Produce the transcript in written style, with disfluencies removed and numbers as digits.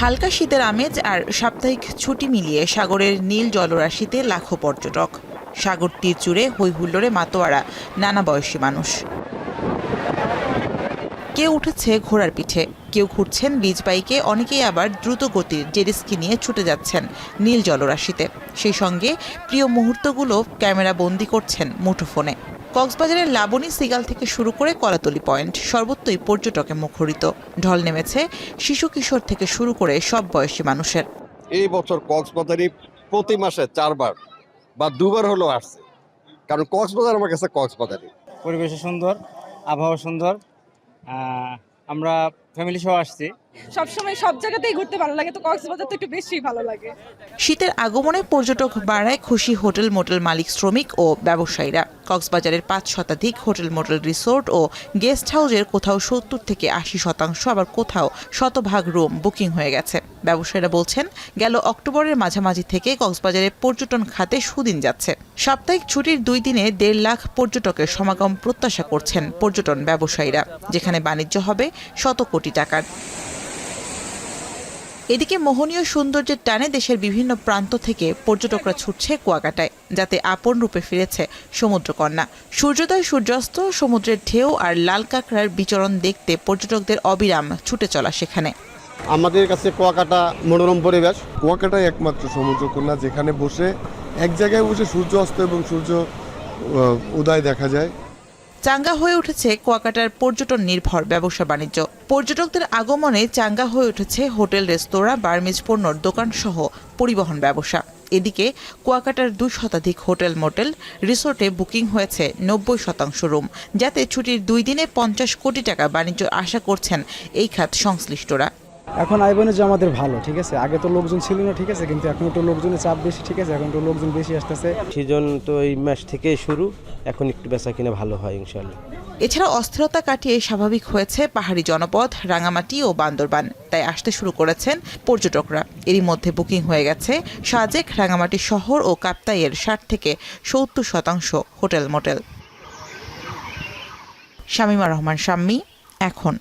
হালকা শীতের আমেজ আর সাপ্তাহিক ছুটি মিলিয়ে সাগরের নীল জলরাশিতে লাখো পর্যটক। সাগর তীর জুড়ে হইহুল্লোড়ে মাতোয়ারা নানা বয়সী মানুষ। কেউ উঠেছে ঘোড়ার পিঠে, কেউ ঘুরছেন বিচ বাইকে, অনেকেই আবার দ্রুত গতির জেটস্কি নিয়ে ছুটে যাচ্ছেন নীল জলরাশিতে। সেই সঙ্গে প্রিয় মুহূর্তগুলো ক্যামেরা বন্দি করছেন মুঠোফোনে। কক্সবাজারের লাবণী সিগাল থেকে শুরু করে কলাতলি পয়েন্ট সর্বত্রই পর্যটকে মুখরিত। ঢল নেমেছে শিশু কিশোর থেকে শুরু করে সব বয়সী মানুষের। এই বছর কক্সবাজারে প্রতি মাসে 4 বার বা 2 বার হলো আসছে, কারণ কক্সবাজার আমার কাছে কক্সবাজারই। পরিবেশ সুন্দর, আবহাওয়া সুন্দর, আমরা ফ্যামিলি সহ আসছি। সবসময় সব জায়গাতেই ঘুরতে ভালো লাগে, তো কক্সবাজার তো একটু বেশি ভালো লাগে। শীতের আগমনে পর্যটক বাড়ায় খুশি হোটেল মোটেল মালিক, শ্রমিক ও ব্যবসায়ীরা। কক্সবাজারের 5 শতাধিক হোটেল মোটেল রিসোর্ট ও গেস্ট হাউসের কোথাও 70 থেকে 80%, আবার কোথাও শতভাগ রুম বুকিং হয়ে গেছে। ব্যবসায়ীরা বলছেন, গেল অক্টোবরের মাঝামাঝি থেকে কক্সবাজারে পর্যটন খাতে সুদিন যাচ্ছে। সাপ্তাহিক ছুটির 2 দিনে 1.5 লাখ পর্যটকের সমাগম প্রত্যাশা করছেন পর্যটন ব্যবসায়ীরা, যেখানে বাণিজ্য হবে শত কোটি টাকার। এদিকে মোহনীয় সৌন্দর্যের টানে দেশের বিভিন্ন প্রান্ত থেকে পর্যটকরা ছুটছে কুয়াকাটায়, যাতে আপন রূপে ফিরেছে সমুদ্রকন্যা। সূর্যোদয়, সূর্যাস্ত, সমুদ্রের ঢেউ আর লাল কাঁকড়ার বিচরণ দেখতে পর্যটকদের অবিরাম ছুটে চলা সেখানে। আমাদের কাছে কুয়াকাটা মনোরম পরিবেশ। কুয়াকাটাই একমাত্র সমুদ্রকন্যা যেখানে বসে এক জায়গায় বসে সূর্য অস্ত এবং সূর্য উদয় দেখা যায়। চাঙ্গা হয়ে উঠেছে কুয়াকাটার পর্যটন নির্ভর ব্যবসা বাণিজ্য। পর্যটকদের আগমনে চাঙ্গা হয়ে উঠেছে হোটেল, রেস্তোরাঁ, বার্মিজ পণ্যর দোকান সহ পরিবহন ব্যবসা। এদিকে কুয়াকাটার 2 শতাধিক হোটেল মোটেল রিসোর্টে বুকিং হয়েছে 90% রুম, যাতে ছুটির 2 দিনে 50 কোটি টাকা বাণিজ্য আশা করছেন এই খাত সংশ্লিষ্টরা। এখন আইবনে যে আমাদের ভালো, ঠিক আছে, আগে তো লোকজন ছিল না, ঠিক আছে, কিন্তু এখন তো লোকজনের চাপ বেশি, ঠিক আছে, এখন তো লোকজন বেশি আসতেছে। সিজন তো এই মাস থেকে শুরু, এখন একটু বেচা কিনা ভালো হয় ইনশাআল্লাহ। এছাড়া অস্থিরতা কাটিয়ে স্বাভাবিক হয়েছে পাহাড়ি জনপদ, রাঙামাটি ও বান্দরবান, তাই আসতে শুরু করেছেন পর্যটকরা। এরই মধ্যে বুকিং হয়ে গেছে সাজেক, রাঙামাটি শহর ও কাপ্তাইয়ের 60 থেকে 70% হোটেল মোটেল। শামীমা রহমান শাম্মী, এখন।